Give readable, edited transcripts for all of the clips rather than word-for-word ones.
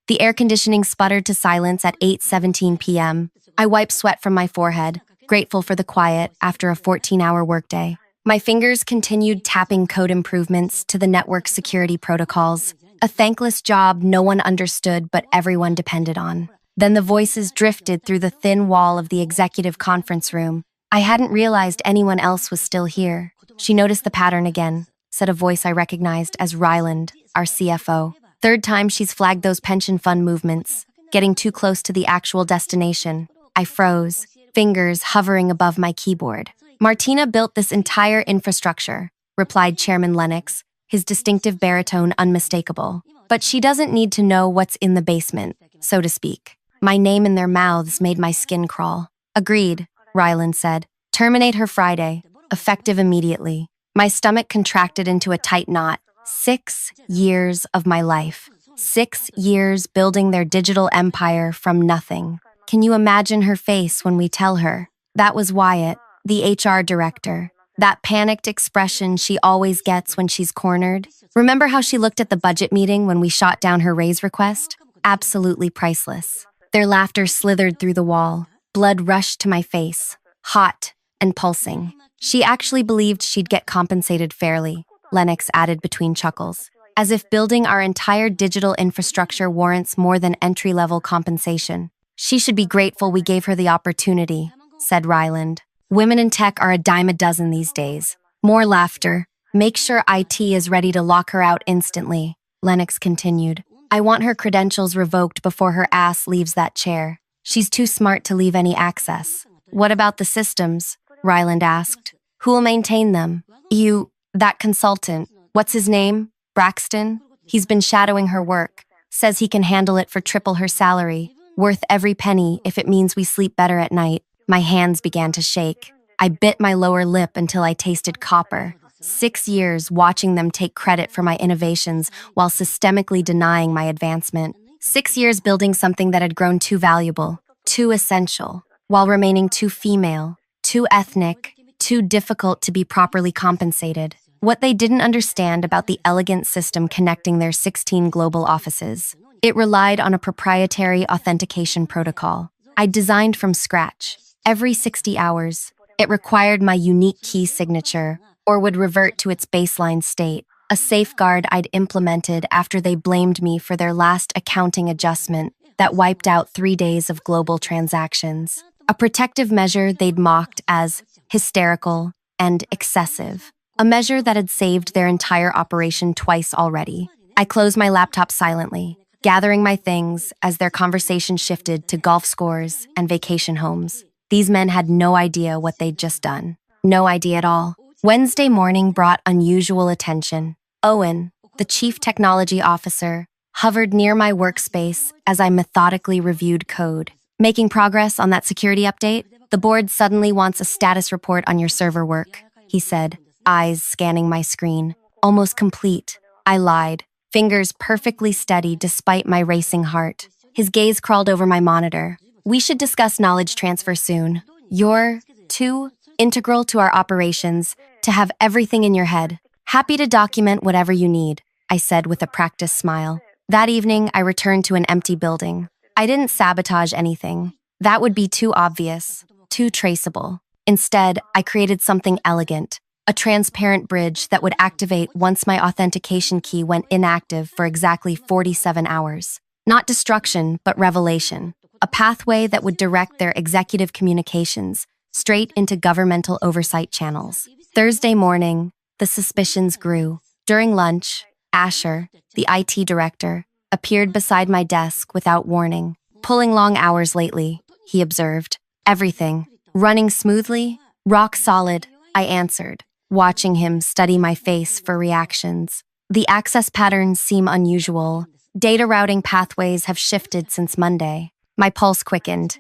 The air conditioning sputtered to silence at 8:17 p.m. I wiped sweat from my forehead, grateful for the quiet after a 14-hour workday. My fingers continued tapping code improvements to the network security protocols, a thankless job no one understood but everyone depended on. Then the voices drifted through the thin wall of the executive conference room. I hadn't realized anyone else was still here. She noticed the pattern again, said a voice I recognized as Ryland, our CFO. Third time she's flagged those pension fund movements, getting too close to the actual destination. I froze, fingers hovering above my keyboard. Martina built this entire infrastructure, replied Chairman Lennox, his distinctive baritone unmistakable. But she doesn't need to know what's in the basement, so to speak. My name in their mouths made my skin crawl. Agreed, Ryland said. Terminate her Friday, effective immediately. My stomach contracted into a tight knot. 6 years of my life. 6 years building their digital empire from nothing. Can you imagine her face when we tell her? That was Wyatt, the HR director. That panicked expression she always gets when she's cornered. Remember how she looked at the budget meeting when we shot down her raise request? Absolutely priceless. Their laughter slithered through the wall. Blood rushed to my face, hot and pulsing. She actually believed she'd get compensated fairly, Lennox added between chuckles. As if building our entire digital infrastructure warrants more than entry-level compensation. She should be grateful we gave her the opportunity, said Ryland. Women in tech are a dime a dozen these days. More laughter. Make sure IT is ready to lock her out instantly, Lennox continued. I want her credentials revoked before her ass leaves that chair. She's too smart to leave any access. What about the systems? Ryland asked. Who'll maintain them? That consultant. What's his name? Braxton? He's been shadowing her work. Says he can handle it for triple her salary. Worth every penny if it means we sleep better at night. My hands began to shake. I bit my lower lip until I tasted copper. 6 years watching them take credit for my innovations while systemically denying my advancement. 6 years building something that had grown too valuable, too essential, while remaining too female, too ethnic, too difficult to be properly compensated. What they didn't understand about the elegant system connecting their 16 global offices. It relied on a proprietary authentication protocol I'd designed from scratch. Every 60 hours, it required my unique key signature or would revert to its baseline state, a safeguard I'd implemented after they blamed me for their last accounting adjustment that wiped out 3 days of global transactions. A protective measure they'd mocked as hysterical and excessive, a measure that had saved their entire operation twice already. I closed my laptop silently, gathering my things as their conversation shifted to golf scores and vacation homes. These men had no idea what they'd just done. No idea at all. Wednesday morning brought unusual attention. Owen, the chief technology officer, hovered near my workspace as I methodically reviewed code. Making progress on that security update? The board suddenly wants a status report on your server work, he said, eyes scanning my screen. Almost complete. I lied, fingers perfectly steady despite my racing heart. His gaze crawled over my monitor. We should discuss knowledge transfer soon. You're too integral to our operations to have everything in your head. Happy to document whatever you need, I said with a practiced smile. That evening, I returned to an empty building. I didn't sabotage anything. That would be too obvious, too traceable. Instead, I created something elegant, a transparent bridge that would activate once my authentication key went inactive for exactly 47 hours. Not destruction, but revelation. A pathway that would direct their executive communications straight into governmental oversight channels. Thursday morning, the suspicions grew. During lunch, Asher, the IT director, appeared beside my desk without warning. Pulling long hours lately, he observed. Everything. Running smoothly? Rock solid, I answered, watching him study my face for reactions. The access patterns seem unusual. Data routing pathways have shifted since Monday. My pulse quickened.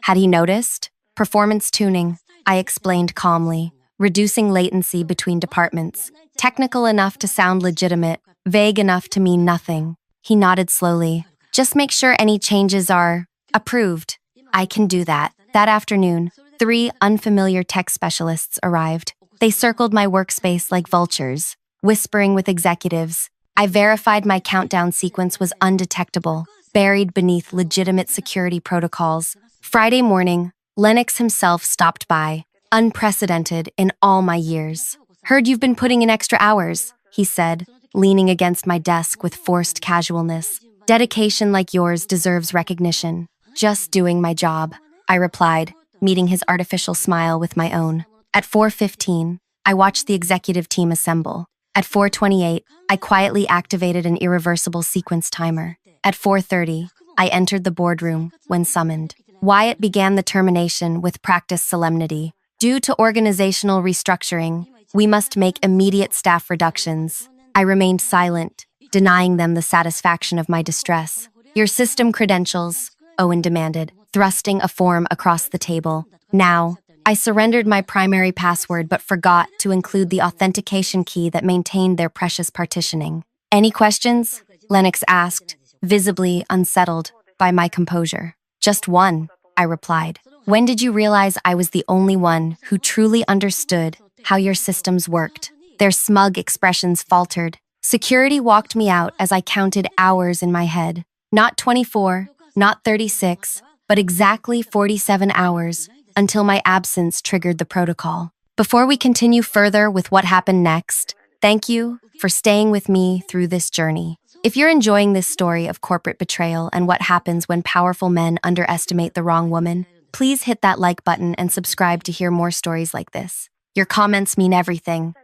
Had he noticed? Performance tuning, I explained calmly, reducing latency between departments. Technical enough to sound legitimate, vague enough to mean nothing. He nodded slowly. Just make sure any changes are approved. I can do that. That afternoon, 3 unfamiliar tech specialists arrived. They circled my workspace like vultures, whispering with executives, I verified my countdown sequence was undetectable, buried beneath legitimate security protocols. Friday morning, Lennox himself stopped by, unprecedented in all my years. "Heard you've been putting in extra hours," he said, leaning against my desk with forced casualness. "Dedication like yours deserves recognition." "Just doing my job," I replied, meeting his artificial smile with my own. At 4:15, I watched the executive team assemble. At 4:28, I quietly activated an irreversible sequence timer. At 4:30, I entered the boardroom when summoned. Wyatt began the termination with practiced solemnity. "Due to organizational restructuring, we must make immediate staff reductions." I remained silent, denying them the satisfaction of my distress. "Your system credentials," Owen demanded, thrusting a form across the table. Now, I surrendered my primary password but forgot to include the authentication key that maintained their precious partitioning. "Any questions?" Lennox asked, visibly unsettled by my composure. "Just one," I replied. "When did you realize I was the only one who truly understood how your systems worked?" Their smug expressions faltered. Security walked me out as I counted hours in my head. Not 24, not 36, but exactly 47 hours, until my absence triggered the protocol. Before we continue further with what happened next, thank you for staying with me through this journey. If you're enjoying this story of corporate betrayal and what happens when powerful men underestimate the wrong woman, please hit that like button and subscribe to hear more stories like this. Your comments mean everything.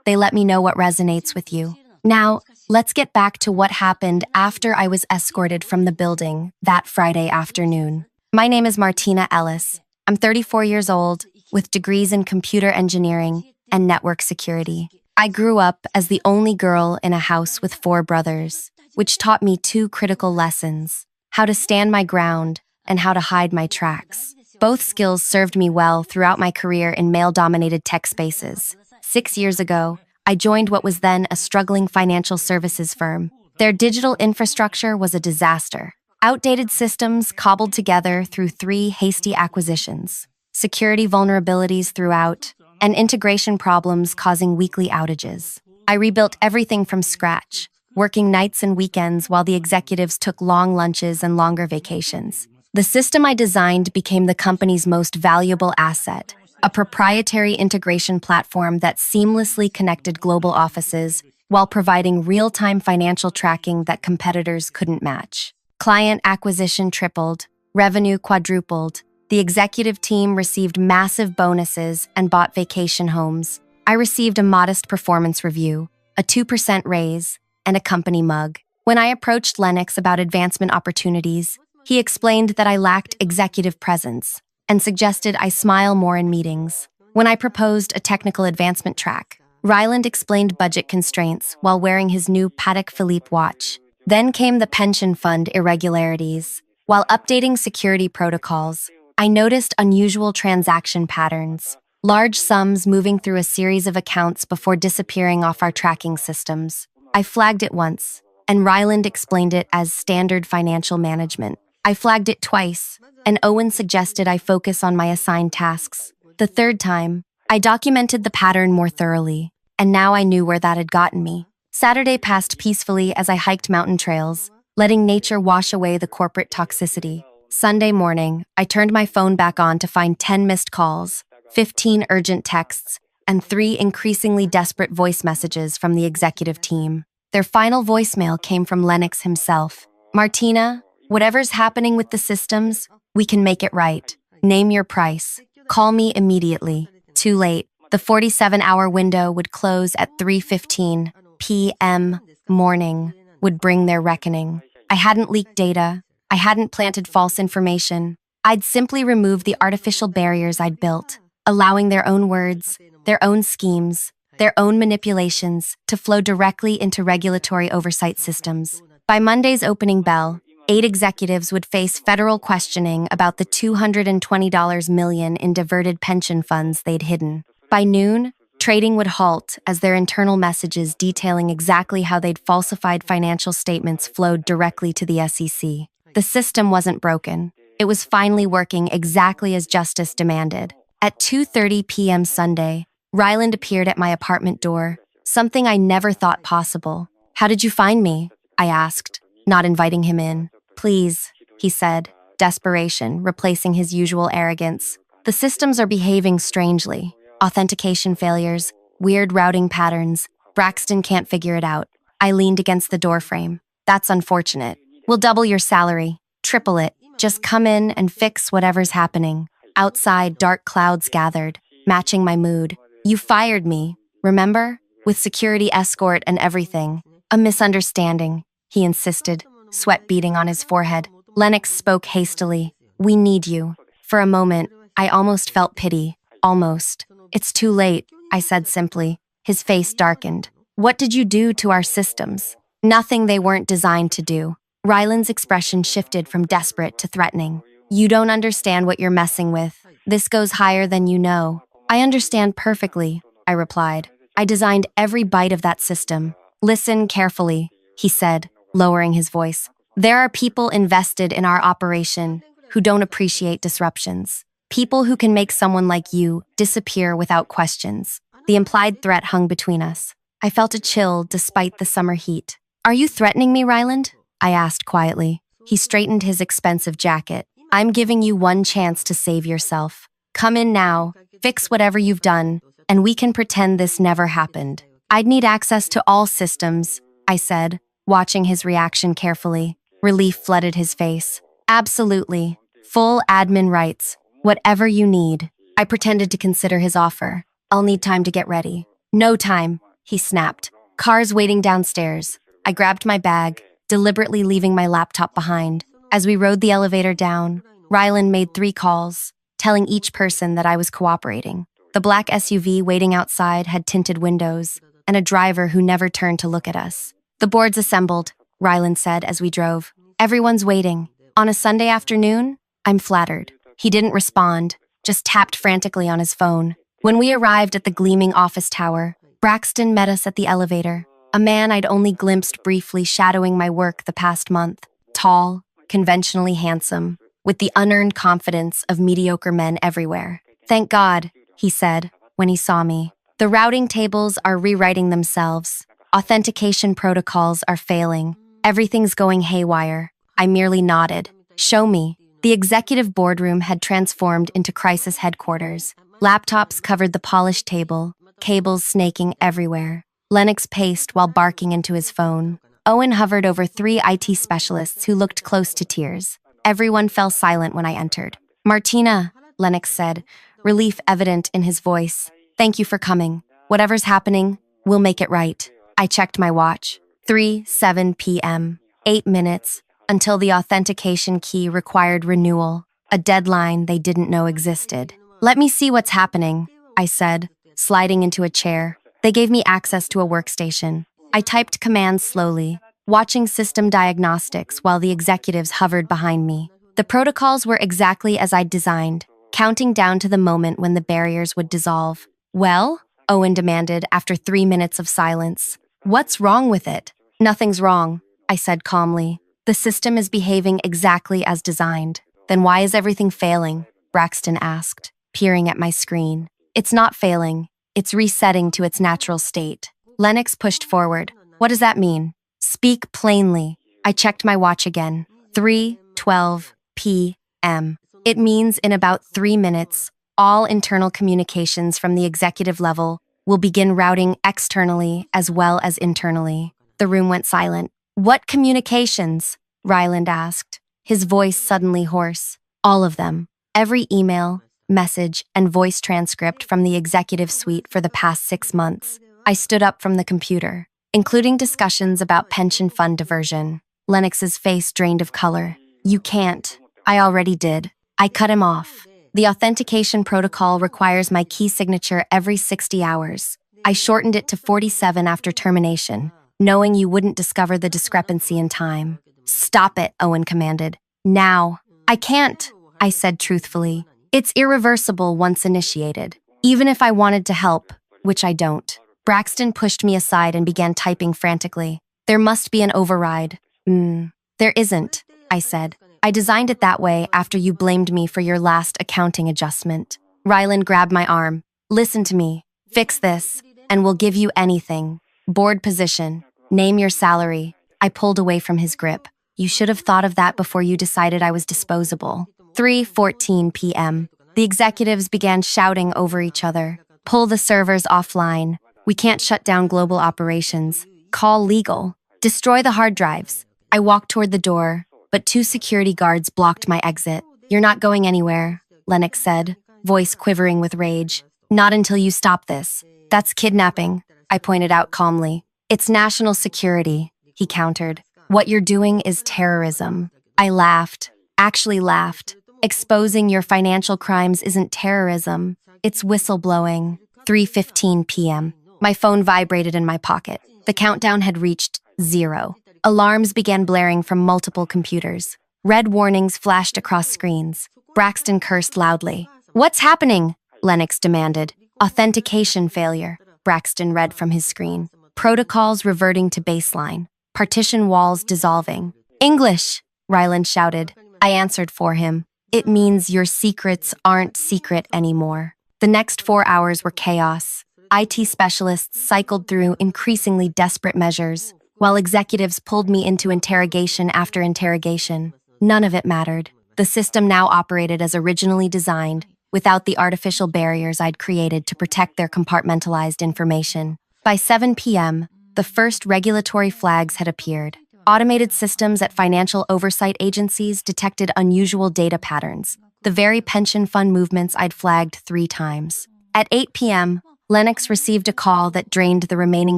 They let me know what resonates with you. Now, let's get back to what happened after I was escorted from the building that Friday afternoon. My name is Martina Ellis. I'm 34 years old, with degrees in computer engineering and network security. I grew up as the only girl in a house with 4 brothers, which taught me 2 critical lessons: how to stand my ground and how to hide my tracks. Both skills served me well throughout my career in male-dominated tech spaces. 6 years ago, I joined what was then a struggling financial services firm. Their digital infrastructure was a disaster. Outdated systems cobbled together through 3 hasty acquisitions, security vulnerabilities throughout, and integration problems causing weekly outages. I rebuilt everything from scratch, working nights and weekends while the executives took long lunches and longer vacations. The system I designed became the company's most valuable asset, a proprietary integration platform that seamlessly connected global offices while providing real-time financial tracking that competitors couldn't match. Client acquisition tripled, revenue quadrupled. The executive team received massive bonuses and bought vacation homes. I received a modest performance review, a 2% raise, and a company mug. When I approached Lennox about advancement opportunities, he explained that I lacked executive presence and suggested I smile more in meetings. When I proposed a technical advancement track, Ryland explained budget constraints while wearing his new Patek Philippe watch. Then came the pension fund irregularities. While updating security protocols, I noticed unusual transaction patterns, large sums moving through a series of accounts before disappearing off our tracking systems. I flagged it once, and Ryland explained it as standard financial management. I flagged it twice, and Owen suggested I focus on my assigned tasks. The third time, I documented the pattern more thoroughly, and now I knew where that had gotten me. Saturday passed peacefully as I hiked mountain trails, letting nature wash away the corporate toxicity. Sunday morning, I turned my phone back on to find 10 missed calls, 15 urgent texts, and 3 increasingly desperate voice messages from the executive team. Their final voicemail came from Lennox himself. "Martina, whatever's happening with the systems, we can make it right. Name your price. Call me immediately." Too late. The 47-hour window would close at 3:15 p.m. morning, would bring their reckoning. I hadn't leaked data. I hadn't planted false information. I'd simply removed the artificial barriers I'd built, allowing their own words, their own schemes, their own manipulations to flow directly into regulatory oversight systems. By Monday's opening bell, 8 executives would face federal questioning about the $220 million in diverted pension funds they'd hidden. By noon, trading would halt as their internal messages detailing exactly how they'd falsified financial statements flowed directly to the SEC. The system wasn't broken. It was finally working exactly as justice demanded. At 2:30 p.m. Sunday, Ryland appeared at my apartment door, something I never thought possible. How did you find me? I asked, not inviting him in. Please, he said, desperation replacing his usual arrogance. The systems are behaving strangely. Authentication failures, weird routing patterns. Braxton can't figure it out. I leaned against the doorframe. That's unfortunate. We'll double your salary. Triple it. Just come in and fix whatever's happening. Outside, dark clouds gathered, matching my mood. You fired me, remember? With security escort and everything. A misunderstanding, he insisted, sweat beading on his forehead. Lennox spoke hastily. We need you. For a moment, I almost felt pity. Almost. It's too late, I said simply. His face darkened. What did you do to our systems? Nothing they weren't designed to do. Ryland's expression shifted from desperate to threatening. You don't understand what you're messing with. This goes higher than you know. I understand perfectly, I replied. I designed every byte of that system. Listen carefully, he said, lowering his voice. There are people invested in our operation who don't appreciate disruptions. People who can make someone like you disappear without questions. The implied threat hung between us. I felt a chill despite the summer heat. Are you threatening me, Ryland? I asked quietly. He straightened his expensive jacket. I'm giving you one chance to save yourself. Come in now, fix whatever you've done, and we can pretend this never happened. I'd need access to all systems, I said, watching his reaction carefully. Relief flooded his face. Absolutely. Full admin rights. Whatever you need. I pretended to consider his offer. I'll need time to get ready. No time, he snapped. Cars waiting downstairs. I grabbed my bag, deliberately leaving my laptop behind. As we rode the elevator down, Ryland made 3 calls, telling each person that I was cooperating. The black SUV waiting outside had tinted windows, and a driver who never turned to look at us. The board's assembled, Ryland said as we drove. Everyone's waiting. On a Sunday afternoon? I'm flattered. He didn't respond, just tapped frantically on his phone. When we arrived at the gleaming office tower, Braxton met us at the elevator. A man I'd only glimpsed briefly shadowing my work the past month. Tall, conventionally handsome, with the unearned confidence of mediocre men everywhere. Thank God, he said, when he saw me. The routing tables are rewriting themselves. Authentication protocols are failing. Everything's going haywire. I merely nodded. Show me. The executive boardroom had transformed into crisis headquarters. Laptops covered the polished table, cables snaking everywhere. Lennox paced while barking into his phone. Owen hovered over 3 IT specialists who looked close to tears. Everyone fell silent when I entered. Martina, Lennox said, relief evident in his voice. Thank you for coming. Whatever's happening, we'll make it right. I checked my watch. 3:07 p.m. 8 minutes until the authentication key required renewal, a deadline they didn't know existed. Let me see what's happening, I said, sliding into a chair. They gave me access to a workstation. I typed commands slowly, watching system diagnostics while the executives hovered behind me. The protocols were exactly as I'd designed, counting down to the moment when the barriers would dissolve. Well? Owen demanded after 3 minutes of silence. What's wrong with it? Nothing's wrong, I said calmly. The system is behaving exactly as designed. Then why is everything failing? Braxton asked, peering at my screen. It's not failing. It's resetting to its natural state. Lennox pushed forward. What does that mean? Speak plainly. I checked my watch again. 3:12 p.m. It means in about 3 minutes, all internal communications from the executive level will begin routing externally as well as internally. The room went silent. What communications? Ryland asked, his voice suddenly hoarse. All of them. Every email, message, and voice transcript from the executive suite for the past 6 months. I stood up from the computer, including discussions about pension fund diversion. Lennox's face drained of color. You can't. I already did. I cut him off. The authentication protocol requires my key signature every 60 hours. I shortened it to 47 after termination, knowing you wouldn't discover the discrepancy in time. Stop it, Owen commanded. Now. I can't, I said truthfully. It's irreversible once initiated. Even if I wanted to help, which I don't. Braxton pushed me aside and began typing frantically. There must be an override. There isn't, I said. I designed it that way after you blamed me for your last accounting adjustment. Ryland grabbed my arm. Listen to me. Fix this, and we'll give you anything. Board position. Name your salary. I pulled away from his grip. You should have thought of that before you decided I was disposable. 3:14 p.m. The executives began shouting over each other. Pull the servers offline. We can't shut down global operations. Call legal. Destroy the hard drives. I walked toward the door, but two security guards blocked my exit. You're not going anywhere, Lennox said, voice quivering with rage. Not until you stop this. That's kidnapping, I pointed out calmly. It's national security, he countered. What you're doing is terrorism. I laughed, actually laughed. Exposing your financial crimes isn't terrorism. It's whistleblowing. 3:15 p.m. My phone vibrated in my pocket. The countdown had reached 0. Alarms began blaring from multiple computers. Red warnings flashed across screens. Braxton cursed loudly. What's happening? Lennox demanded. Authentication failure, Braxton read from his screen. Protocols reverting to baseline. Partition walls dissolving. English, Ryland shouted. I answered for him. It means your secrets aren't secret anymore. The next 4 hours were chaos. IT specialists cycled through increasingly desperate measures, while executives pulled me into interrogation after interrogation. None of it mattered. The system now operated as originally designed, without the artificial barriers I'd created to protect their compartmentalized information. By 7 p.m., the first regulatory flags had appeared. Automated systems at financial oversight agencies detected unusual data patterns, the very pension fund movements I'd flagged 3 times. At 8 p.m., Lennox received a call that drained the remaining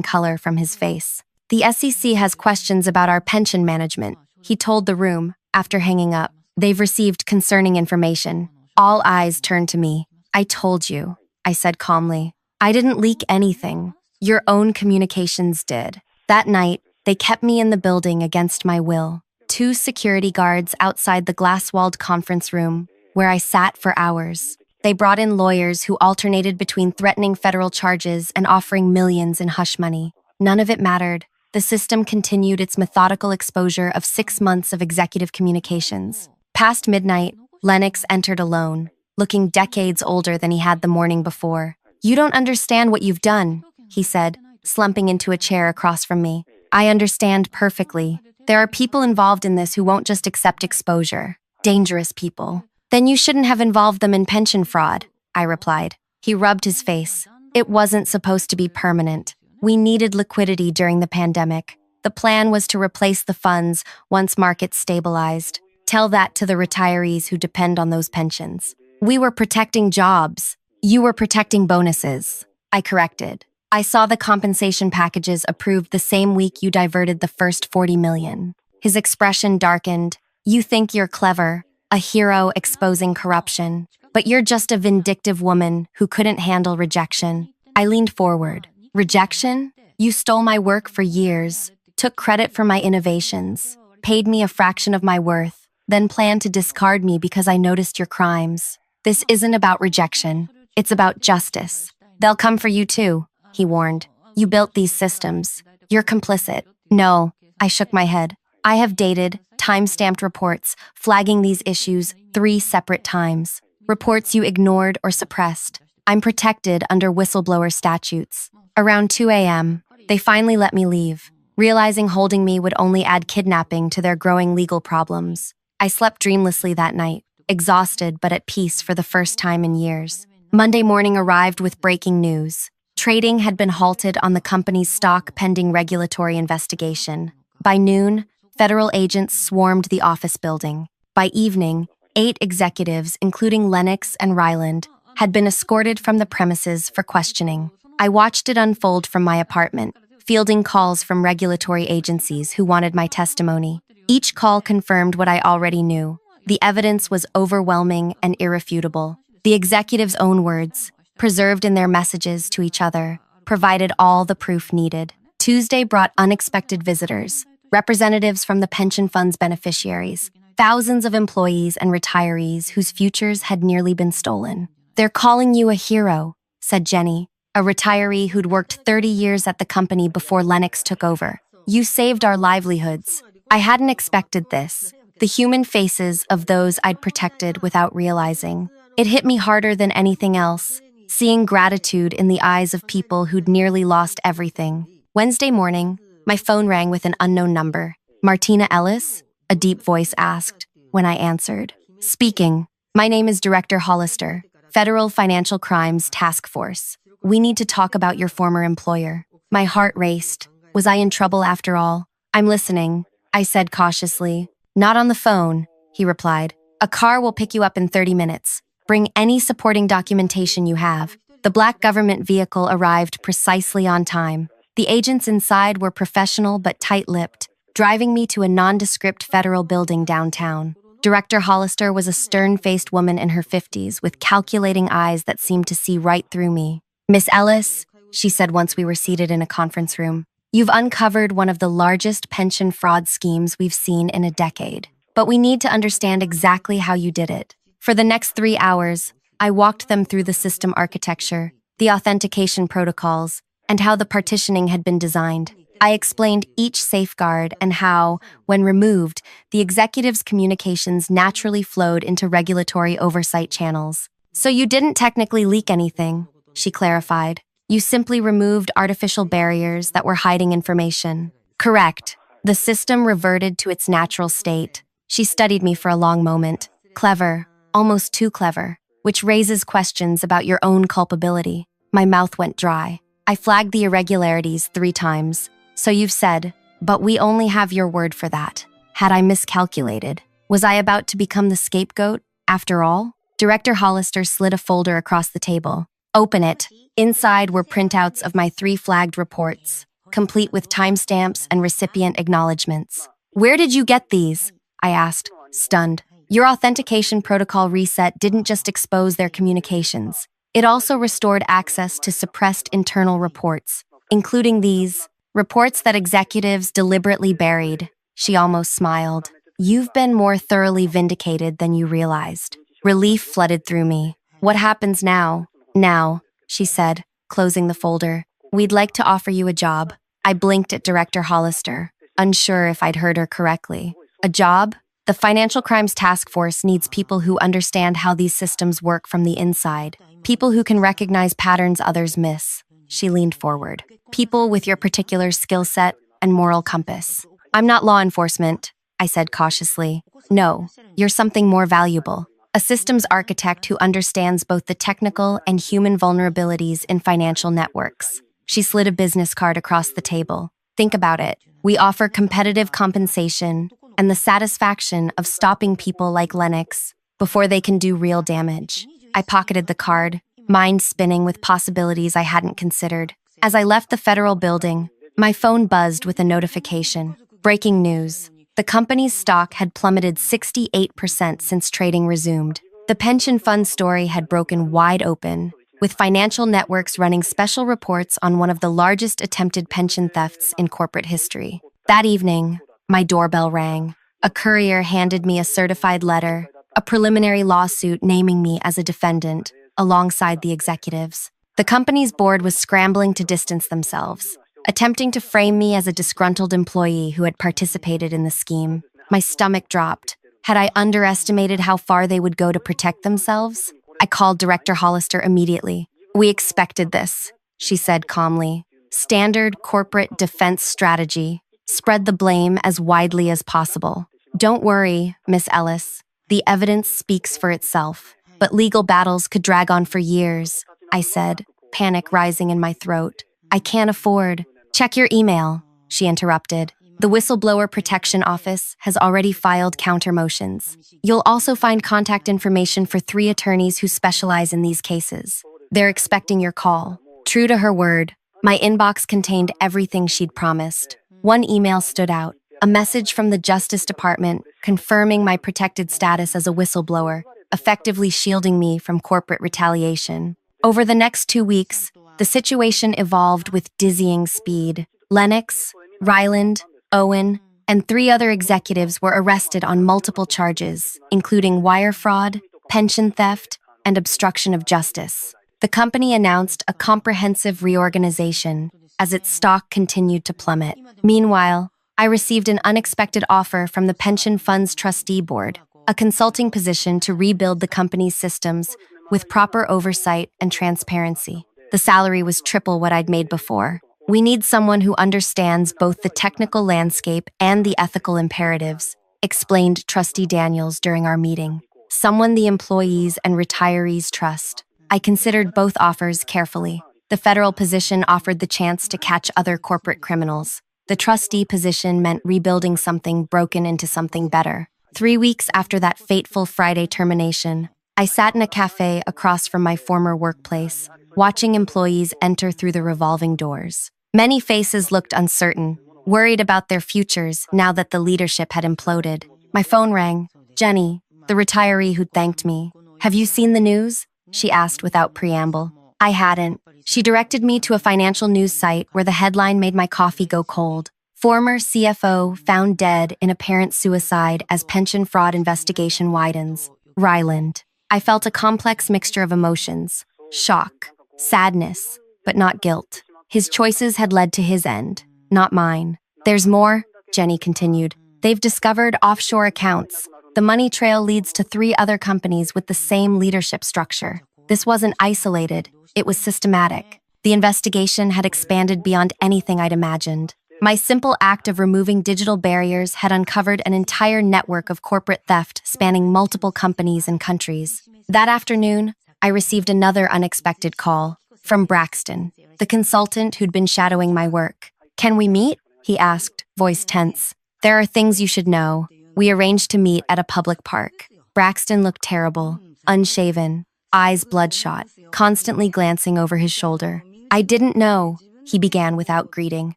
color from his face. The SEC has questions about our pension management, he told the room, after hanging up. They've received concerning information. All eyes turned to me. I told you, I said calmly. I didn't leak anything. Your own communications did. That night, they kept me in the building against my will. 2 security guards outside the glass-walled conference room, where I sat for hours. They brought in lawyers who alternated between threatening federal charges and offering millions in hush money. None of it mattered. The system continued its methodical exposure of 6 months of executive communications. Past midnight, Lennox entered alone, looking decades older than he had the morning before. You don't understand what you've done, he said, slumping into a chair across from me. I understand perfectly. There are people involved in this who won't just accept exposure. Dangerous people. Then you shouldn't have involved them in pension fraud, I replied. He rubbed his face. It wasn't supposed to be permanent. We needed liquidity during the pandemic. The plan was to replace the funds once markets stabilized. Tell that to the retirees who depend on those pensions. We were protecting jobs. You were protecting bonuses. I corrected. I saw the compensation packages approved the same week you diverted the first 40 million. His expression darkened. You think you're clever, a hero exposing corruption, but you're just a vindictive woman who couldn't handle rejection. I leaned forward. Rejection? You stole my work for years, took credit for my innovations, paid me a fraction of my worth, then planned to discard me because I noticed your crimes. This isn't about rejection. It's about justice. They'll come for you too, he warned. You built these systems. You're complicit. No, I shook my head. I have dated, time-stamped reports flagging these issues 3 separate times. Reports you ignored or suppressed. I'm protected under whistleblower statutes. Around 2 a.m., they finally let me leave, realizing holding me would only add kidnapping to their growing legal problems. I slept dreamlessly that night, exhausted but at peace for the first time in years. Monday morning arrived with breaking news. Trading had been halted on the company's stock pending regulatory investigation. By noon, federal agents swarmed the office building. By evening, 8 executives, including Lennox and Ryland, had been escorted from the premises for questioning. I watched it unfold from my apartment, fielding calls from regulatory agencies who wanted my testimony. Each call confirmed what I already knew. The evidence was overwhelming and irrefutable. The executives' own words, preserved in their messages to each other, provided all the proof needed. Tuesday brought unexpected visitors, representatives from the pension fund's beneficiaries, thousands of employees and retirees whose futures had nearly been stolen. They're calling you a hero, said Jenny, a retiree who'd worked 30 years at the company before Lennox took over. You saved our livelihoods. I hadn't expected this. The human faces of those I'd protected without realizing. It hit me harder than anything else, seeing gratitude in the eyes of people who'd nearly lost everything. Wednesday morning, My phone rang with an unknown number. Martina Ellis? A deep voice asked. When I answered, "Speaking. My name is Director Hollister, Federal Financial Crimes Task Force. We need to talk about your former employer." My heart raced. Was I in trouble after all? "I'm listening," I said cautiously. "Not on the phone," he replied. "A car will pick you up in 30 minutes. Bring any supporting documentation you have." The black government vehicle arrived precisely on time. The agents inside were professional but tight-lipped, driving me to a nondescript federal building downtown. Director Hollister was a stern-faced woman in her 50s with calculating eyes that seemed to see right through me. "Miss Ellis," she said once we were seated in a conference room, "you've uncovered one of the largest pension fraud schemes we've seen in a decade. But we need to understand exactly how you did it." For the next 3 hours, I walked them through the system architecture, the authentication protocols, and how the partitioning had been designed. I explained each safeguard and how, when removed, the executive's communications naturally flowed into regulatory oversight channels. "So you didn't technically leak anything," she clarified. "You simply removed artificial barriers that were hiding information." "Correct. The system reverted to its natural state." She studied me for a long moment. "Clever, almost too clever, which raises questions about your own culpability." My mouth went dry. I flagged the irregularities 3 times. "So you've said, but we only have your word for that." Had I miscalculated? Was I about to become the scapegoat, after all? Director Hollister slid a folder across the table. "Open it." Inside were printouts of my 3 flagged reports, complete with timestamps and recipient acknowledgements. "Where did you get these?" I asked, stunned. "Your authentication protocol reset didn't just expose their communications. It also restored access to suppressed internal reports, including these reports that executives deliberately buried." She almost smiled. "You've been more thoroughly vindicated than you realized." Relief flooded through me. "What happens now?" "Now," she said, closing the folder, "we'd like to offer you a job." I blinked at Director Hollister, unsure if I'd heard her correctly. "A job?" "The Financial Crimes Task Force needs people who understand how these systems work from the inside. People who can recognize patterns others miss." She leaned forward. "People with your particular skill set and moral compass." "I'm not law enforcement," I said cautiously. "No, you're something more valuable. A systems architect who understands both the technical and human vulnerabilities in financial networks." She slid a business card across the table. "Think about it. We offer competitive compensation and the satisfaction of stopping people like Lennox before they can do real damage." I pocketed the card, mind spinning with possibilities I hadn't considered. As I left the federal building, my phone buzzed with a notification. Breaking news. The company's stock had plummeted 68% since trading resumed. The pension fund story had broken wide open, with financial networks running special reports on one of the largest attempted pension thefts in corporate history. That evening, my doorbell rang. A courier handed me a certified letter, a preliminary lawsuit naming me as a defendant, alongside the executives. The company's board was scrambling to distance themselves, attempting to frame me as a disgruntled employee who had participated in the scheme. My stomach dropped. Had I underestimated how far they would go to protect themselves? I called Director Hollister immediately. "We expected this," she said calmly. "Standard corporate defense strategy. Spread the blame as widely as possible." "Don't worry, Miss Ellis. The evidence speaks for itself. But legal battles could drag on for years," I said, panic rising in my throat. "I can't afford." "Check your email," she interrupted. "The Whistleblower Protection Office has already filed counter motions. You'll also find contact information for 3 attorneys who specialize in these cases. They're expecting your call." True to her word, my inbox contained everything she'd promised. One email stood out, a message from the Justice Department confirming my protected status as a whistleblower, effectively shielding me from corporate retaliation. Over the next 2 weeks, the situation evolved with dizzying speed. Lennox, Ryland, Owen, and 3 other executives were arrested on multiple charges, including wire fraud, pension theft, and obstruction of justice. The company announced a comprehensive reorganization as its stock continued to plummet. Meanwhile, I received an unexpected offer from the Pension Fund's Trustee Board, a consulting position to rebuild the company's systems with proper oversight and transparency. The salary was triple what I'd made before, We need someone who understands both the technical landscape and the ethical imperatives, explained Trustee Daniels during our meeting. Someone the employees and retirees trust. I considered both offers carefully. The federal position offered the chance to catch other corporate criminals. The trustee position meant rebuilding something broken into something better. 3 weeks after that fateful Friday termination, I sat in a cafe across from my former workplace, watching employees enter through the revolving doors. Many faces looked uncertain, worried about their futures now that the leadership had imploded. My phone rang. Jenny, the retiree who'd thanked me. "Have you seen the news?" she asked without preamble. I hadn't. She directed me to a financial news site where the headline made my coffee go cold. Former CFO found dead in apparent suicide as pension fraud investigation widens. Ryland. I felt a complex mixture of emotions. Shock. Sadness. But not guilt. His choices had led to his end, not mine. "There's more," Jenny continued. "They've discovered offshore accounts. The money trail leads to 3 other companies with the same leadership structure. This wasn't isolated, it was systematic. The investigation had expanded beyond anything I'd imagined. My simple act of removing digital barriers had uncovered an entire network of corporate theft spanning multiple companies and countries. That afternoon, I received another unexpected call from Braxton, the consultant who'd been shadowing my work. "Can we meet?" he asked, voice tense. "There are things you should know." We arranged to meet at a public park. Braxton looked terrible, unshaven, eyes bloodshot, constantly glancing over his shoulder. "I didn't know," he began without greeting.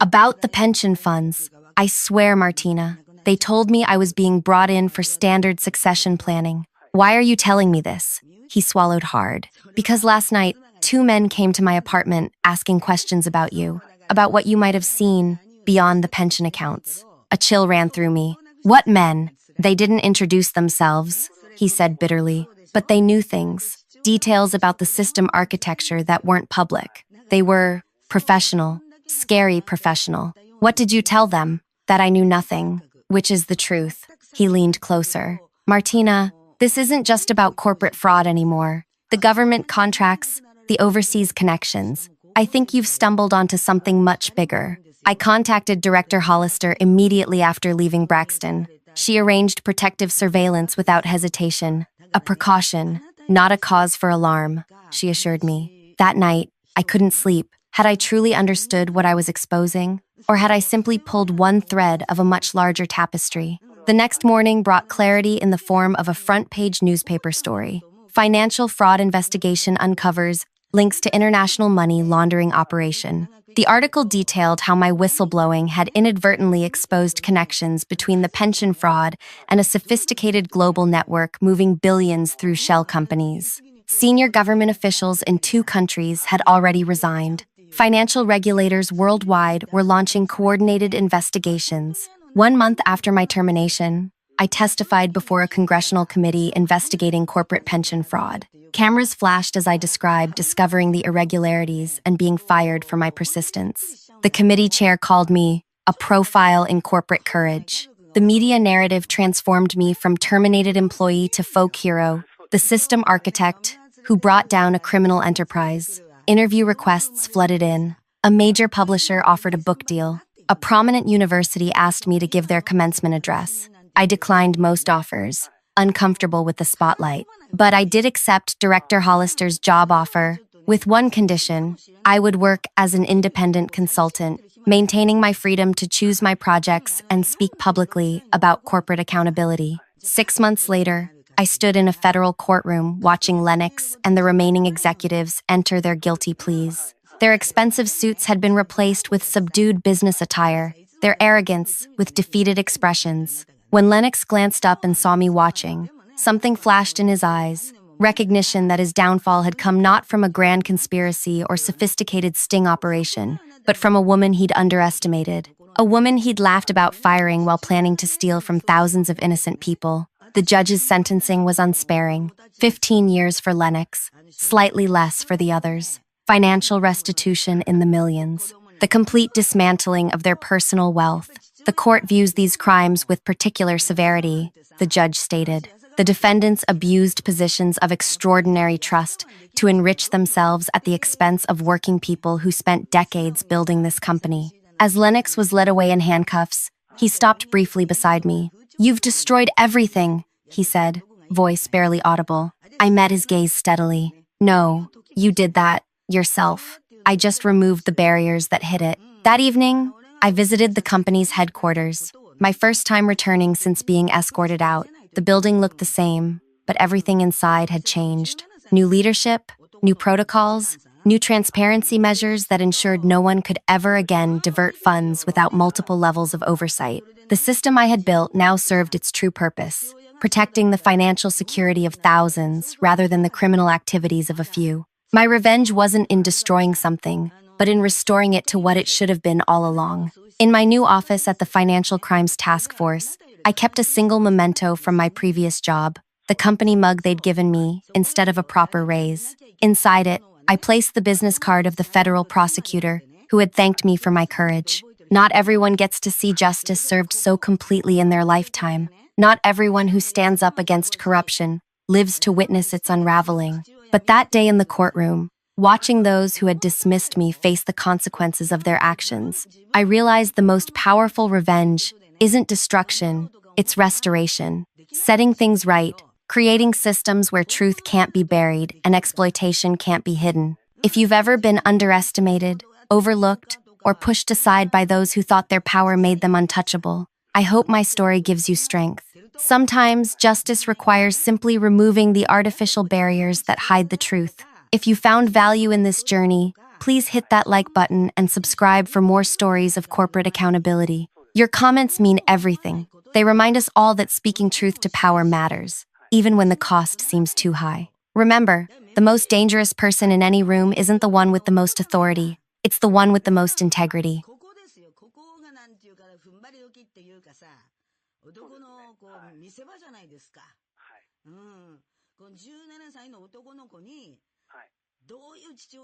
"About the pension funds. I swear, Martina, they told me I was being brought in for standard succession planning. Why are you telling me this?" He swallowed hard. "Because last night, 2 men came to my apartment asking questions about you, about what you might have seen beyond the pension accounts." A chill ran through me. "What men?" "They didn't introduce themselves," he said bitterly, "but they knew things, details about the system architecture that weren't public. They were professional, scary professional." "What did you tell them?" "That I knew nothing, which is the truth." He leaned closer. "Martina, this isn't just about corporate fraud anymore. The government contracts, the overseas connections. I think you've stumbled onto something much bigger." I contacted Director Hollister immediately after leaving Braxton. She arranged protective surveillance without hesitation. "A precaution, not a cause for alarm," she assured me. That night, I couldn't sleep. Had I truly understood what I was exposing? Or had I simply pulled one thread of a much larger tapestry? The next morning brought clarity in the form of a front-page newspaper story. Financial fraud investigation uncovers links to international money laundering operation. The article detailed how my whistleblowing had inadvertently exposed connections between the pension fraud and a sophisticated global network moving billions through shell companies. Senior government officials in 2 countries had already resigned. Financial regulators worldwide were launching coordinated investigations. 1 month after my termination, I testified before a congressional committee investigating corporate pension fraud. Cameras flashed as I described discovering the irregularities and being fired for my persistence. The committee chair called me a profile in corporate courage. The media narrative transformed me from terminated employee to folk hero, the system architect who brought down a criminal enterprise. Interview requests flooded in. A major publisher offered a book deal. A prominent university asked me to give their commencement address. I declined most offers, uncomfortable with the spotlight. But I did accept Director Hollister's job offer, with one condition: I would work as an independent consultant, maintaining my freedom to choose my projects and speak publicly about corporate accountability. 6 months later, I stood in a federal courtroom watching Lennox and the remaining executives enter their guilty pleas. Their expensive suits had been replaced with subdued business attire, their arrogance with defeated expressions. When Lennox glanced up and saw me watching, something flashed in his eyes, recognition that his downfall had come not from a grand conspiracy or sophisticated sting operation, but from a woman he'd underestimated. A woman he'd laughed about firing while planning to steal from thousands of innocent people. The judge's sentencing was unsparing. 15 years for Lennox, slightly less for the others. Financial restitution in the millions. The complete dismantling of their personal wealth. The court views these crimes with particular severity, the judge stated. The defendants abused positions of extraordinary trust to enrich themselves at the expense of working people who spent decades building this company. As Lennox was led away in handcuffs, he stopped briefly beside me. "You've destroyed everything," he said, voice barely audible. I met his gaze steadily. "No, you did that yourself. I just removed the barriers that hid it." That evening, I visited the company's headquarters. My first time returning since being escorted out. The building looked the same, but everything inside had changed. New leadership, new protocols, new transparency measures that ensured no one could ever again divert funds without multiple levels of oversight. The system I had built now served its true purpose, protecting the financial security of thousands rather than the criminal activities of a few. My revenge wasn't in destroying something, but in restoring it to what it should have been all along. In my new office at the Financial Crimes Task Force, I kept a single memento from my previous job, the company mug they'd given me, instead of a proper raise. Inside it, I placed the business card of the federal prosecutor, who had thanked me for my courage. Not everyone gets to see justice served so completely in their lifetime. Not everyone who stands up against corruption lives to witness its unraveling. But that day in the courtroom, watching those who had dismissed me face the consequences of their actions, I realized the most powerful revenge isn't destruction, it's restoration. Setting things right, creating systems where truth can't be buried and exploitation can't be hidden. If you've ever been underestimated, overlooked, or pushed aside by those who thought their power made them untouchable, I hope my story gives you strength. Sometimes justice requires simply removing the artificial barriers that hide the truth. If you found value in this journey, please hit that like button and subscribe for more stories of corporate accountability. Your comments mean everything. They remind us all that speaking truth to power matters, even when the cost seems too high. Remember, the most dangerous person in any room isn't the one with the most authority. It's the one with the most integrity. 17歳の男の子にどういう父親